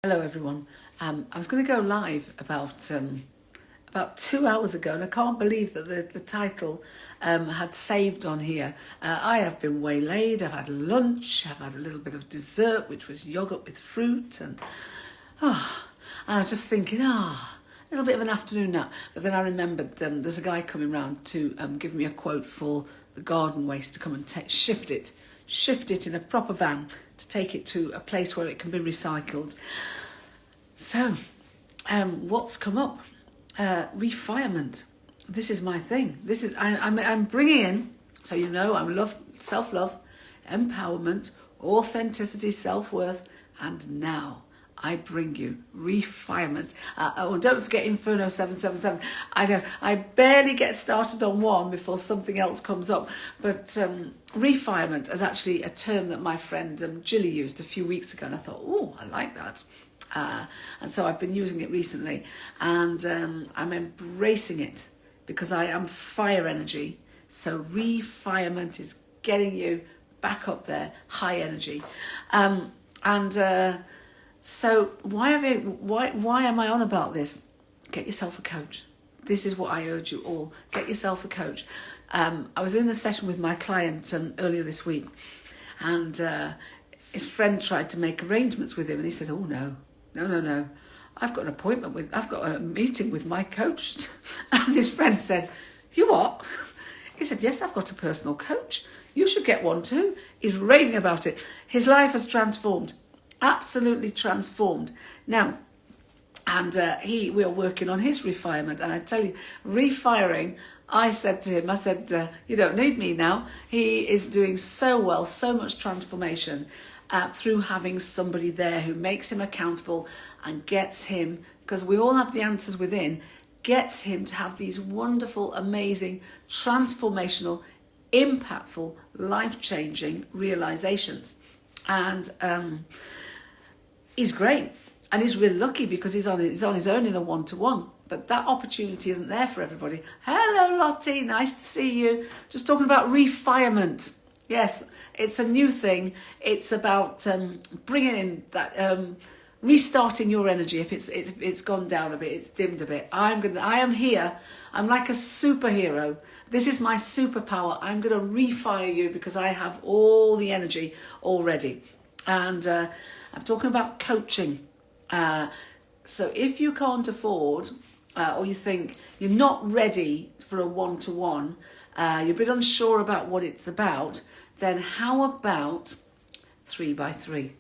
Hello everyone. I was going to go live about 2 hours ago, and I can't believe that the title had saved on here. I have been waylaid. I've had lunch. I've had a little bit of dessert, which was yogurt with fruit, and I was just thinking, a little bit of an afternoon nap. But then I remembered there's a guy coming round to give me a quote for the garden waste to come and shift it in a proper van to take it to a place where it can be recycled. So, what's come up? Refirement. This is my thing. I'm bringing in, so you know, I'm self-love, empowerment, authenticity, self-worth, and now I bring you refirement. Don't forget Inferno 777. I know I barely get started on one before something else comes up. But refirement is actually a term that my friend Gilly used a few weeks ago, and I thought, I like that. And so I've been using it recently, and I'm embracing it because I am fire energy. So refirement is getting you back up there, high energy. So why am I on about this? Get yourself a coach. This is what I urge you all. Get yourself a coach. I was in a session with my client earlier this week, and his friend tried to make arrangements with him, and he said, "Oh no. I've got a meeting with my coach." And his friend said, "You what?" He said, "Yes, I've got a personal coach. You should get one too." He's raving about it. His life has transformed. Absolutely transformed. Now, and we are working on his refirement, and I tell you, refiring, I said to him, you don't need me now. He is doing so well, so much transformation through having somebody there who makes him accountable and gets him, because we all have the answers within, gets him to have these wonderful, amazing, transformational, impactful, life-changing realizations. And he's great, and he's really lucky because he's on his own in a one-to-one. But that opportunity isn't there for everybody. Hello, Latte, nice to see you. Just talking about refirement. Yes, it's a new thing. It's about bringing in that, restarting your energy. If it's gone down a bit, it's dimmed a bit. I am here. I'm like a superhero. This is my superpower. I'm going to refire you because I have all the energy already. And I'm talking about coaching. So if you can't afford, or you think you're not ready for a one-to-one, you're a bit unsure about what it's about, then how about 3x3?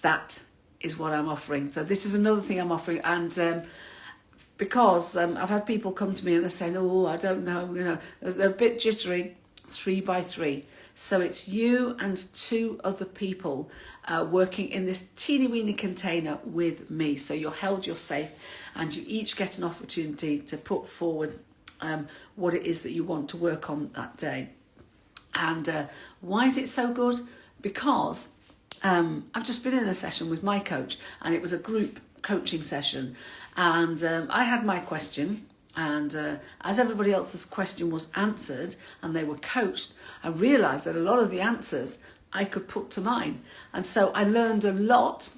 That is what I'm offering. So this is another thing I'm offering. And because I've had people come to me and they're saying, I don't know, they're a bit jittery, 3x3. So it's you and 2 other people working in this teeny weeny container with me. So you're held, you're safe, and you each get an opportunity to put forward what it is that you want to work on that day. And why is it so good? Because I've just been in a session with my coach, and it was a group coaching session. And I had my question, and as everybody else's question was answered and they were coached, I realised that a lot of the answers I could put to mine. And so I learned a lot,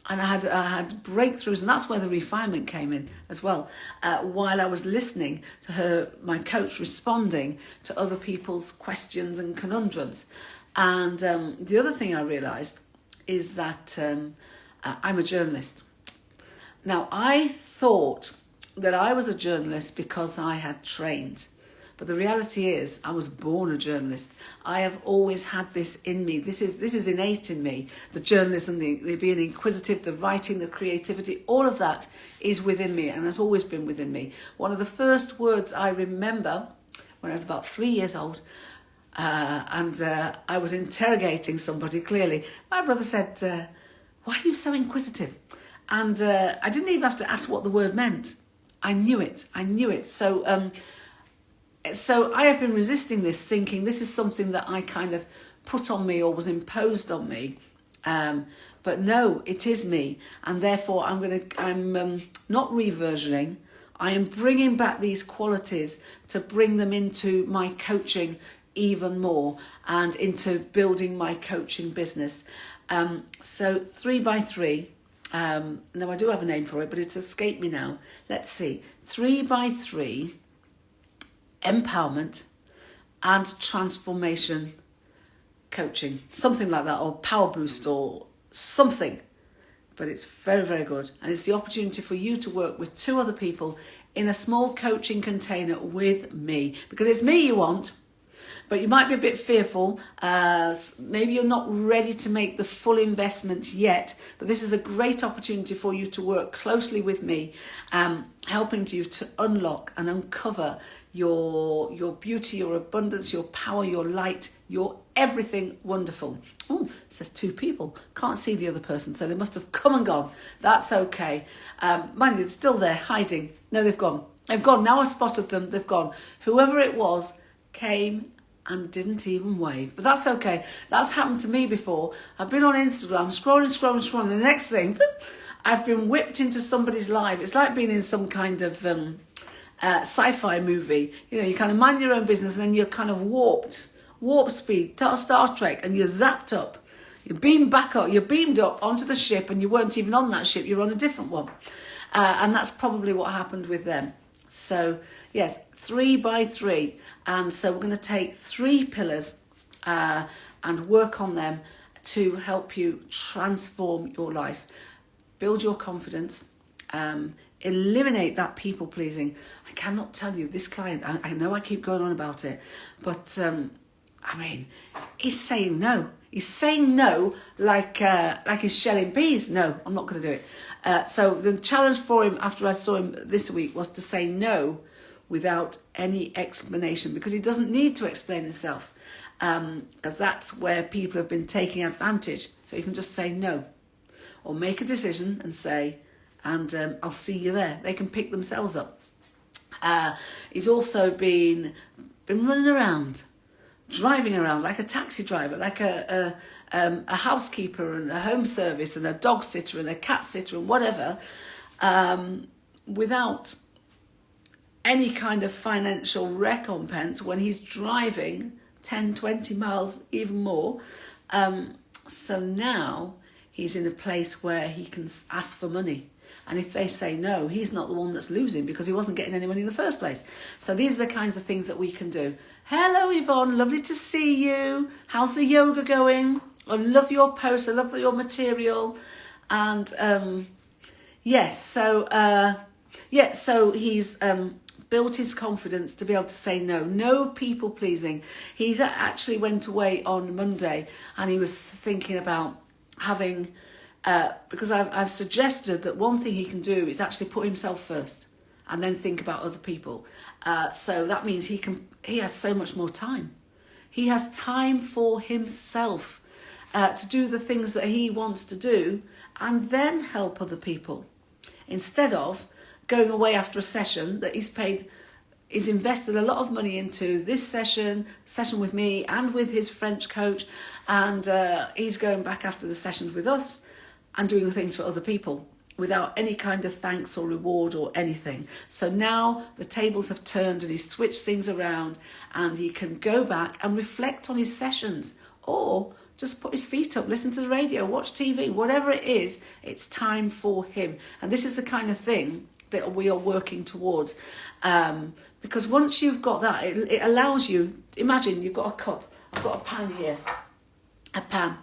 and I had breakthroughs, and that's where the refinement came in as well. While I was listening to my coach responding to other people's questions and conundrums. And the other thing I realised is that I'm a journalist. Now, I thought that I was a journalist because I had trained. But the reality is, I was born a journalist. I have always had this in me. This is innate in me. The journalism, the being inquisitive, the writing, the creativity, all of that is within me, and has always been within me. One of the first words I remember when I was about 3 years old, and I was interrogating somebody, clearly. My brother said, "Why are you so inquisitive?" And I didn't even have to ask what the word meant. I knew it. So I have been resisting this, thinking this is something that I kind of put on me or was imposed on me. But no, it is me. And therefore I'm not reversioning. I am bringing back these qualities to bring them into my coaching even more and into building my coaching business. So 3x3 No, I do have a name for it, but it's escaped me now. Let's see. 3x3 empowerment and transformation coaching. Something like that, or power boost or something. But it's very, very good. And it's the opportunity for you to work with 2 other people in a small coaching container with me. Because it's me you want, but you might be a bit fearful. Maybe you're not ready to make the full investment yet, but this is a great opportunity for you to work closely with me, helping you to unlock and uncover your beauty, your abundance, your power, your light, your everything wonderful. Oh, it says 2 people. Can't see the other person, so they must have come and gone. That's okay. Mind you, it's still there, hiding. No, they've gone. They've gone. Now I've spotted them. They've gone. Whoever it was came and didn't even wave. But that's okay. That's happened to me before. I've been on Instagram, scrolling. The next thing, I've been whipped into somebody's live. It's like being in some kind of sci-fi movie. You know, you kind of mind your own business and then you're kind of warp speed, Star Trek, and you're zapped up. You're beamed back up. You're beamed up onto the ship and you weren't even on that ship. You're on a different one. And that's probably what happened with them. So, yes, 3x3. And so we're going to take 3 pillars and work on them to help you transform your life, build your confidence, eliminate that people pleasing. I cannot tell you, this client, I know I keep going on about it, but I mean, he's saying no. He's saying no like he's shelling peas. No, I'm not going to do it. So the challenge for him after I saw him this week was to say no without any explanation, because he doesn't need to explain himself, because that's where people have been taking advantage. So you can just say no, or make a decision and say, and I'll see you there. They can pick themselves up. He's also been running around, driving around like a taxi driver, like a housekeeper and a home service and a dog sitter and a cat sitter and whatever, without any kind of financial recompense when he's driving 10, 20 miles, even more. So now he's in a place where he can ask for money. And if they say no, he's not the one that's losing because he wasn't getting any money in the first place. So these are the kinds of things that we can do. Hello, Yvonne. Lovely to see you. How's the yoga going? I love your post. I love your material. And so he's built his confidence to be able to say no. No people pleasing. He's actually went away on Monday and he was thinking about having, because I've suggested that one thing he can do is actually put himself first and then think about other people. So that means he has so much more time. He has time for himself to do the things that he wants to do and then help other people, instead of going away after a session that he's invested a lot of money into, this session with me and with his French coach, and he's going back after the sessions with us and doing things for other people without any kind of thanks or reward or anything. So now the tables have turned and he's switched things around and he can go back and reflect on his sessions, or just put his feet up, listen to the radio, watch TV, whatever it is, it's time for him. And this is the kind of thing that we are working towards. Because once you've got that, it allows you, imagine you've got a cup, I've got a pan here, a pan.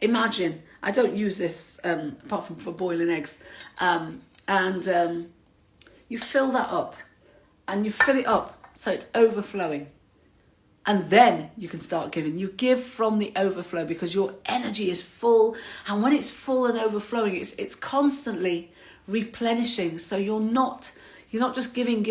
Imagine, I don't use this apart from for boiling eggs, you fill that up and you fill it up so it's overflowing. And then you can start giving. You give from the overflow because your energy is full. And when it's full and overflowing, it's constantly replenishing. So you're not just giving.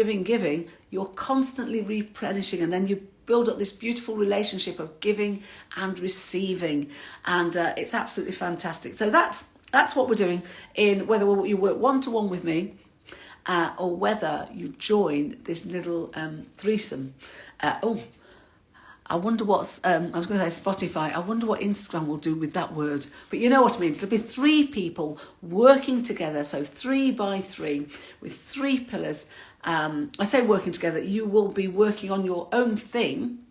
You're constantly replenishing. And then you build up this beautiful relationship of giving and receiving. And it's absolutely fantastic. So that's what we're doing, in whether you work one-to-one with me or whether you join this little threesome. I wonder what's, I was going to say Spotify, I wonder what Instagram will do with that word. But you know what I mean. It'll be 3 people working together. So 3x3 with 3 pillars. I say working together, you will be working on your own thing,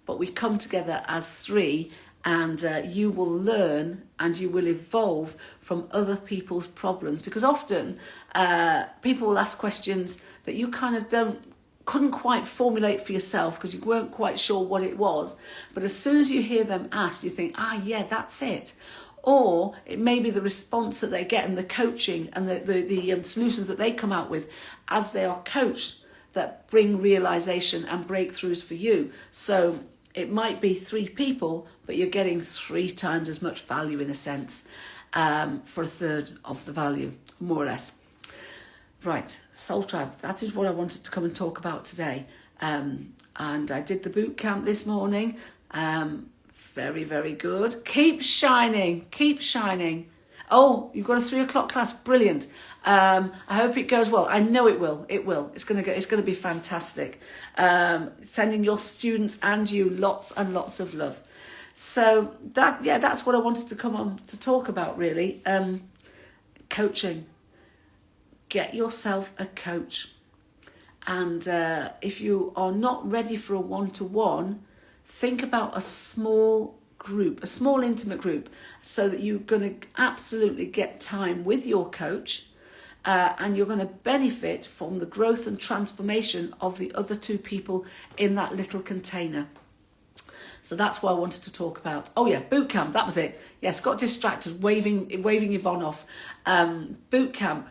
but we come together as 3 and you will learn and you will evolve from other people's problems, because often people will ask questions that you kind of couldn't quite formulate for yourself because you weren't quite sure what it was, but as soon as you hear them asked, you think, yeah, that's it. Or it may be the response that they get and the coaching and the solutions that they come out with as they are coached that bring realization and breakthroughs for you. So it might be 3 people, but you're getting 3 times as much value in a sense, for a third of the value, more or less. Right, Soul Tribe, that is what I wanted to come and talk about today. And I did the boot camp this morning. Very, very good. Keep shining, keep shining. Oh, you've got a 3 o'clock class, brilliant. I hope it goes well. I know it will. It will. It's going to be fantastic. Sending your students and you lots and lots of love. So that's what I wanted to come on to talk about, really. Coaching. Get yourself a coach. And if you are not ready for a one-to-one, think about a small group, a small intimate group, so that you're going to absolutely get time with your coach, and you're going to benefit from the growth and transformation of the other 2 people in that little container. So that's what I wanted to talk about. Oh yeah, boot camp, that was it. Yes, got distracted, waving Yvonne off. Boot camp.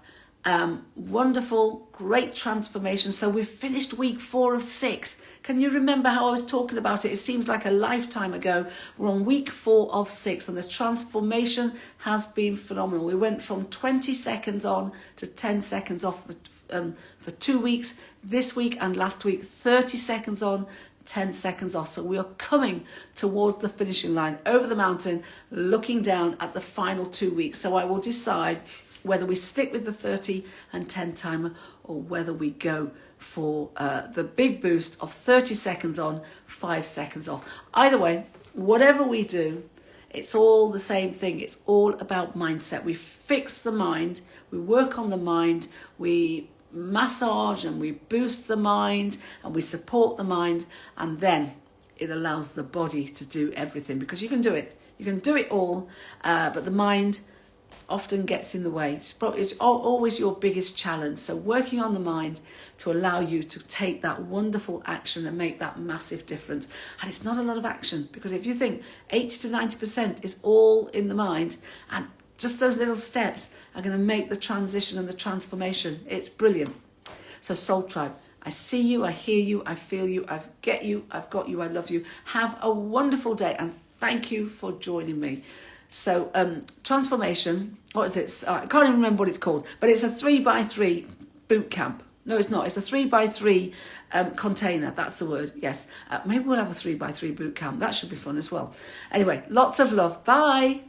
Wonderful, great transformation. So we've finished week 4 of 6. Can you remember how I was talking about it? It seems like a lifetime ago. We're on week 4 of 6 and the transformation has been phenomenal. We went from 20 seconds on to 10 seconds off for 2 weeks. This week and last week, 30 seconds on, 10 seconds off. So we are coming towards the finishing line, over the mountain, looking down at the final 2 weeks. So I will decide whether we stick with the 30 and 10 timer or whether we go for the big boost of 30 seconds on, 5 seconds off. Either way, whatever we do, it's all the same thing. It's all about mindset. We fix the mind, we work on the mind, we massage and we boost the mind and we support the mind, and then it allows the body to do everything, because you can do it. You can do it all, but the mind often gets in the way. It's always your biggest challenge. So working on the mind to allow you to take that wonderful action and make that massive difference. And it's not a lot of action, because if you think 80 to 90% is all in the mind, and just those little steps are going to make the transition and the transformation. It's brilliant. So Soul Tribe, I see you, I hear you, I feel you, I get you, I've got you, I love you. Have a wonderful day and thank you for joining me. So transformation, what is it? I can't even remember what it's called, but it's a 3x3 boot camp. No, it's not. It's a 3x3 container. That's the word. Yes. Maybe we'll have a 3x3 boot camp. That should be fun as well. Anyway, lots of love. Bye.